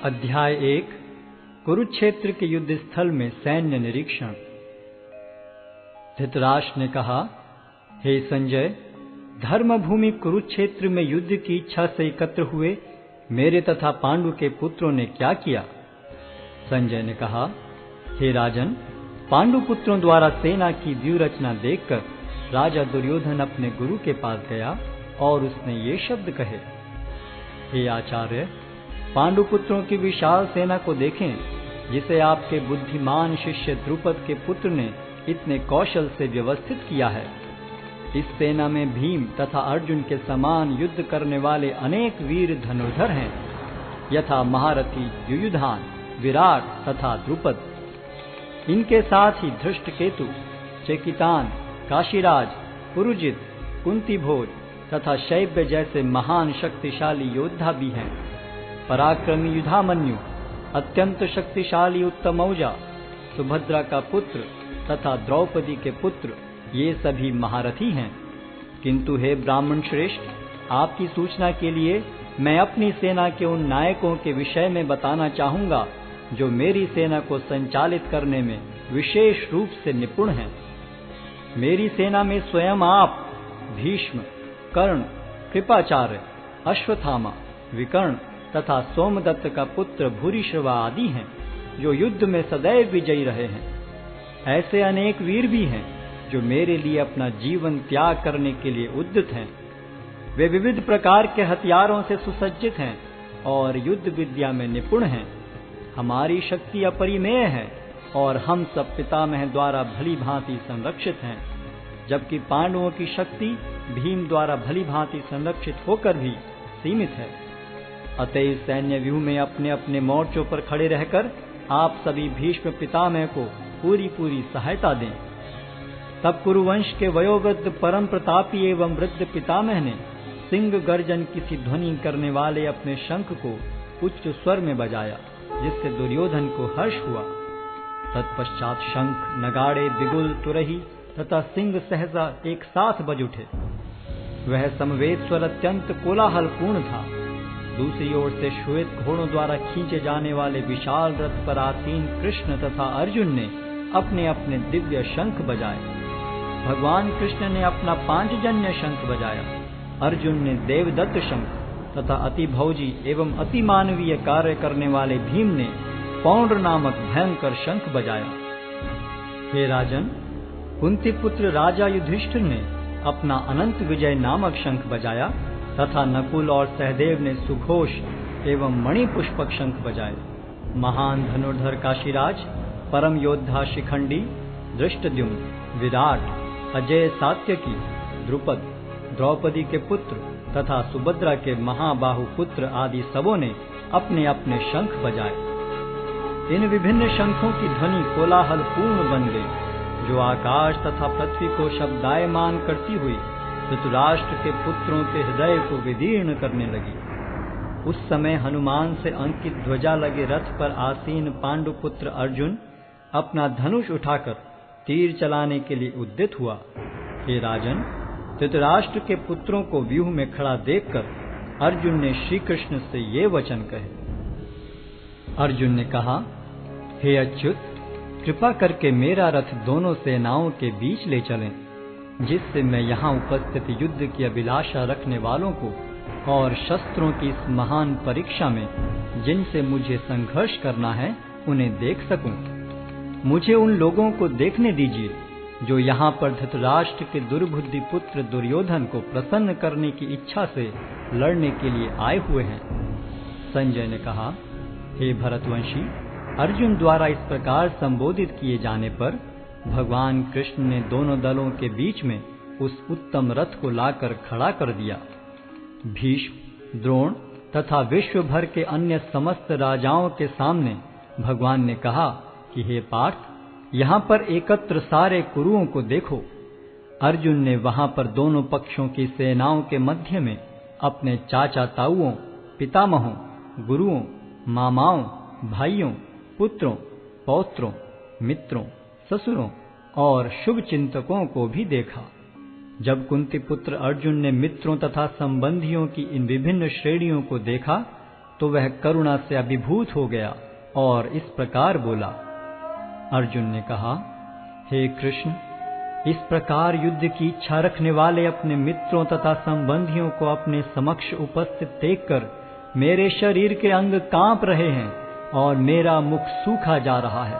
अध्याय 1 कुरुक्षेत्र के युद्ध स्थल में सैन्य निरीक्षण। धृतराष्ट्र ने कहा, हे संजय, धर्मभूमि कुरुक्षेत्र में युद्ध की इच्छा से एकत्र हुए मेरे तथा पांडु के पुत्रों ने क्या किया? संजय ने कहा, हे राजन, पांडु पुत्रों द्वारा सेना की व्यूह रचना देखकर राजा दुर्योधन अपने गुरु के पास गया और उसने ये शब्द कहे, हे आचार्य, पांडु पुत्रों की विशाल सेना को देखें, जिसे आपके बुद्धिमान शिष्य द्रुपद के पुत्र ने इतने कौशल से व्यवस्थित किया है। इस सेना में भीम तथा अर्जुन के समान युद्ध करने वाले अनेक वीर धनुर्धर हैं, यथा महारथी युयुधान, विराट तथा द्रुपद। इनके साथ ही धृष्टकेतु, चेकितान, काशीराज, पुरुजित, कुंतीभोज तथा शैब्य जैसे महान शक्तिशाली योद्धा भी हैं। पराक्रमी युधामन्यु, अत्यंत शक्तिशाली उत्तमौजा, सुभद्रा का पुत्र तथा द्रौपदी के पुत्र, ये सभी महारथी हैं। किंतु हे ब्राह्मण श्रेष्ठ, आपकी सूचना के लिए मैं अपनी सेना के उन नायकों के विषय में बताना चाहूंगा जो मेरी सेना को संचालित करने में विशेष रूप से निपुण हैं। मेरी सेना में स्वयं आप, भीष्म, कर्ण, कृपाचार्य, अश्वत्थामा, विकर्ण तथा सोमदत्त का पुत्र भूरिश्रवा आदि हैं, जो युद्ध में सदैव विजयी रहे हैं। ऐसे अनेक वीर भी हैं जो मेरे लिए अपना जीवन त्याग करने के लिए उद्यत हैं। वे विविध प्रकार के हथियारों से सुसज्जित हैं और युद्ध विद्या में निपुण हैं। हमारी शक्ति अपरिमेय है और हम सब पितामह द्वारा भली भांति संरक्षित हैं, जबकि पांडवों की शक्ति भीम द्वारा भली भांति संरक्षित होकर भी सीमित है। अतएव सैन्य व्यूह में अपने अपने मोर्चों पर खड़े रहकर आप सभी भीष्म पितामह को पूरी सहायता दें। तब कुरुवंश के वयोवृद्ध परम प्रतापी एवं वृद्ध पितामह ने सिंह गर्जन की ध्वनि करने वाले अपने शंख को उच्च स्वर में बजाया, जिससे दुर्योधन को हर्ष हुआ। तत्पश्चात शंख, नगाड़े, बिगुल, तुरही तथा सिंह सहसा एक साथ बज उठे। वह समवेत स्वर अत्यंत कोलाहलपूर्ण था। दूसरी ओर से श्वेत घोड़ों द्वारा खींचे जाने वाले विशाल रथ पर आसीन कृष्ण तथा अर्जुन ने अपने अपने दिव्य शंख बजाए। भगवान कृष्ण ने अपना पांचजन्य शंख बजाया, अर्जुन ने देवदत्त शंख तथा अति भौजी एवं अति मानवीय कार्य करने वाले भीम ने पौंड्र नामक भयंकर शंख बजाया। हे राजन, कुंती पुत्र राजा युधिष्ठिर ने अपना अनंत विजय नामक शंख बजाया तथा नकुल और सहदेव ने सुघोष एवं मणिपुष्पक शंख बजाए। महान धनुर्धर काशीराज, परम योद्धा शिखंडी, धृष्टद्युम्न, विराट, अजय सात्यकी, द्रुपद, द्रौपदी के पुत्र तथा सुभद्रा के महाबाहु पुत्र आदि सबों ने अपने अपने शंख बजाए। इन विभिन्न शंखों की ध्वनि कोलाहल पूर्ण बन गई, जो आकाश तथा पृथ्वी को शब्दायमान करती हुई धृतराष्ट्र के पुत्रों के हृदय को विदीर्ण करने लगी। उस समय हनुमान से अंकित ध्वजा लगे रथ पर आसीन पांडु पुत्र अर्जुन अपना धनुष उठाकर तीर चलाने के लिए उद्यत हुआ। हे राजन, धृतराष्ट्र के पुत्रों को व्यूह में खड़ा देखकर अर्जुन ने श्री कृष्ण से ये वचन कहे। अर्जुन ने कहा, हे अच्युत, कृपा करके मेरा रथ दोनों सेनाओं के बीच ले चलें, जिससे मैं यहाँ उपस्थित युद्ध की अभिलाषा रखने वालों को और शस्त्रों की इस महान परीक्षा में जिनसे मुझे संघर्ष करना है उन्हें देख सकूं। मुझे उन लोगों को देखने दीजिए जो यहाँ पर धृतराष्ट्र के दुर्बुद्धि पुत्र दुर्योधन को प्रसन्न करने की इच्छा से लड़ने के लिए आए हुए हैं। संजय ने कहा, हे भरतवंशी, अर्जुन द्वारा इस प्रकार संबोधित किए जाने पर भगवान कृष्ण ने दोनों दलों के बीच में उस उत्तम रथ को लाकर खड़ा कर दिया। भीष्म, द्रोण तथा विश्व भर के अन्य समस्त राजाओं के सामने भगवान ने कहा कि हे पार्थ, यहाँ पर एकत्र सारे कुरुओं को देखो। अर्जुन ने वहां पर दोनों पक्षों की सेनाओं के मध्य में अपने चाचा ताऊओं, पितामहों, गुरुओं, मामाओं, भाइयों, पुत्रों, पौत्रों, मित्रों, ससुरों और शुभ चिंतकों को भी देखा। जब कुंती पुत्र अर्जुन ने मित्रों तथा संबंधियों की इन विभिन्न श्रेणियों को देखा तो वह करुणा से अभिभूत हो गया और इस प्रकार बोला। अर्जुन ने कहा, हे कृष्ण, इस प्रकार युद्ध की इच्छा रखने वाले अपने मित्रों तथा संबंधियों को अपने समक्ष उपस्थित देखकर मेरे शरीर के अंग कांप रहे हैं और मेरा मुख सूखा जा रहा है।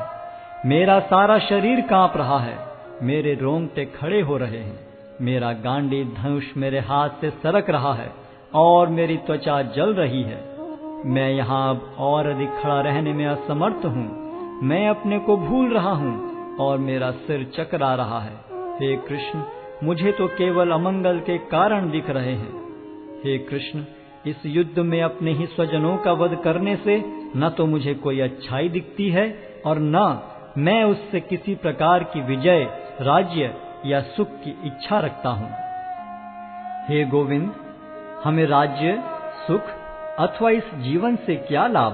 मेरा सारा शरीर कांप रहा है, मेरे रोंगटे खड़े हो रहे हैं, मेरा गांडी धनुष मेरे हाथ से सरक रहा है और मेरी त्वचा जल रही है। मैं यहाँ अब और अधिक खड़ा रहने में असमर्थ हूँ। मैं अपने को भूल रहा हूँ और मेरा सिर चकरा रहा है। हे कृष्ण, मुझे तो केवल अमंगल के कारण दिख रहे हैं। हे कृष्ण, इस युद्ध में अपने ही स्वजनों का वध करने से न तो मुझे कोई अच्छाई दिखती है और न मैं उससे किसी प्रकार की विजय, राज्य या सुख की इच्छा रखता हूँ। हे गोविंद, हमें राज्य, सुख अथवा इस जीवन से क्या लाभ,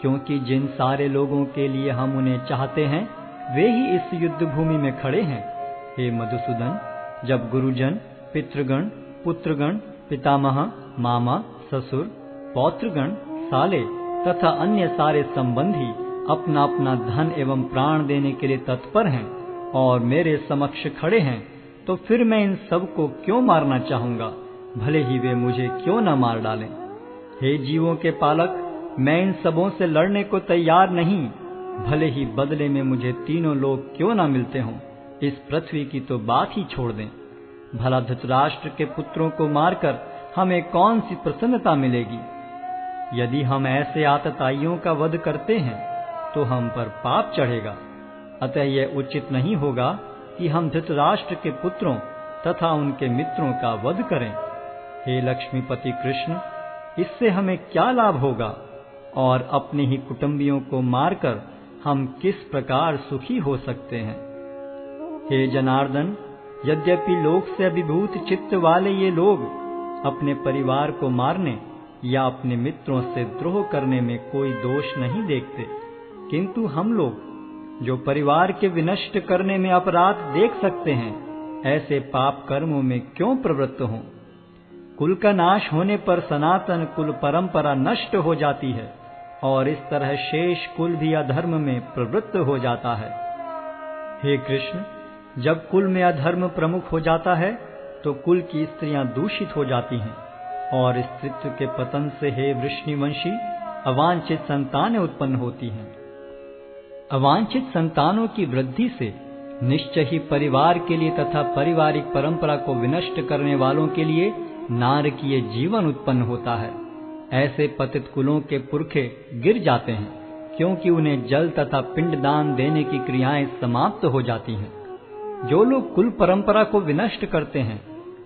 क्योंकि जिन सारे लोगों के लिए हम उन्हें चाहते हैं वे ही इस युद्ध भूमि में खड़े हैं। हे मधुसूदन, जब गुरुजन, पितृगण, पुत्रगण, पितामह, मामा, ससुर, पौत्रगण, साले तथा अन्य सारे संबंधी अपना अपना धन एवं प्राण देने के लिए तत्पर हैं और मेरे समक्ष खड़े हैं, तो फिर मैं इन सब को क्यों मारना चाहूंगा, भले ही वे मुझे क्यों न मार डालें। हे जीवों के पालक, मैं इन सबों से लड़ने को तैयार नहीं, भले ही बदले में मुझे तीनों लोग क्यों न मिलते हों। इस पृथ्वी की तो बात ही छोड़ दें। भला धृतराष्ट्र के पुत्रों को मारकर हमें कौन सी प्रसन्नता मिलेगी। यदि हम ऐसे आतताइयों का वध करते हैं तो हम पर पाप चढ़ेगा। अतः यह उचित नहीं होगा कि हम धृतराष्ट्र के पुत्रों तथा उनके मित्रों का वध करें। हे लक्ष्मीपति कृष्ण, इससे हमें क्या लाभ होगा और अपने ही कुटुंबियों को मारकर हम किस प्रकार सुखी हो सकते हैं। हे जनार्दन, यद्यपि लोक से अभिभूत चित्त वाले ये लोग अपने परिवार को मारने या अपने मित्रों से द्रोह करने में कोई दोष नहीं देखते, किंतु हम लोग जो परिवार के विनष्ट करने में अपराध देख सकते हैं, ऐसे पाप कर्मों में क्यों प्रवृत्त हों। कुल का नाश होने पर सनातन कुल परंपरा नष्ट हो जाती है और इस तरह शेष कुल भी अधर्म में प्रवृत्त हो जाता है। हे कृष्ण, जब कुल में अधर्म प्रमुख हो जाता है तो कुल की स्त्रियां दूषित हो जाती हैं और स्त्रीत्व के पतन से हे वृष्णिवंशी अवांछित संतानें उत्पन्न होती हैं। अवांछित संतानों की वृद्धि से निश्चय ही परिवार के लिए तथा पारिवारिक परंपरा को विनष्ट करने वालों के लिए नारकीय जीवन उत्पन्न होता है। ऐसे पतित कुलों के पुरखे गिर जाते हैं, क्योंकि उन्हें जल तथा पिंडदान देने की क्रियाएं समाप्त हो जाती हैं। जो लोग कुल परंपरा को विनष्ट करते हैं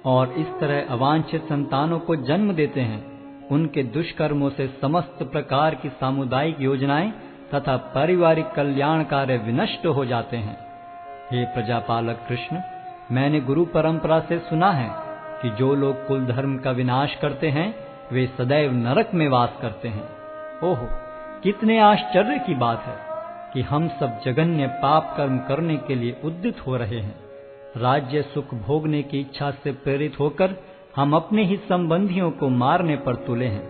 और इस तरह अवांछित संतानों को जन्म देते हैं, उनके दुष्कर्मों से समस्त प्रकार की सामुदायिक योजनाएं तथा पारिवारिक कल्याण कार्य विनष्ट हो जाते हैं। हे प्रजापालक कृष्ण, मैंने गुरु परंपरा से सुना है कि जो लोग कुल धर्म का विनाश करते हैं वे सदैव नरक में वास करते हैं। ओहो, कितने आश्चर्य की बात है कि हम सब जघन्य पाप कर्म करने के लिए उद्यत हो रहे हैं। राज्य सुख भोगने की इच्छा से प्रेरित होकर हम अपने ही संबंधियों को मारने पर तुले हैं।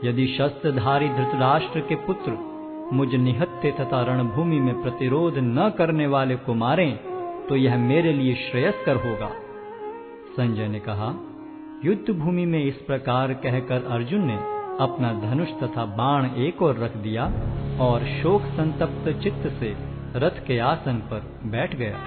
यदि शस्त्रधारी धृतराष्ट्र के पुत्र मुझ निहत्थे तथा रणभूमि में प्रतिरोध न करने वाले को मारें तो यह मेरे लिए श्रेयस्कर होगा। संजय ने कहा, युद्ध भूमि में इस प्रकार कहकर अर्जुन ने अपना धनुष तथा बाण एक ओर रख दिया और शोक संतप्त चित्त से रथ के आसन पर बैठ गया।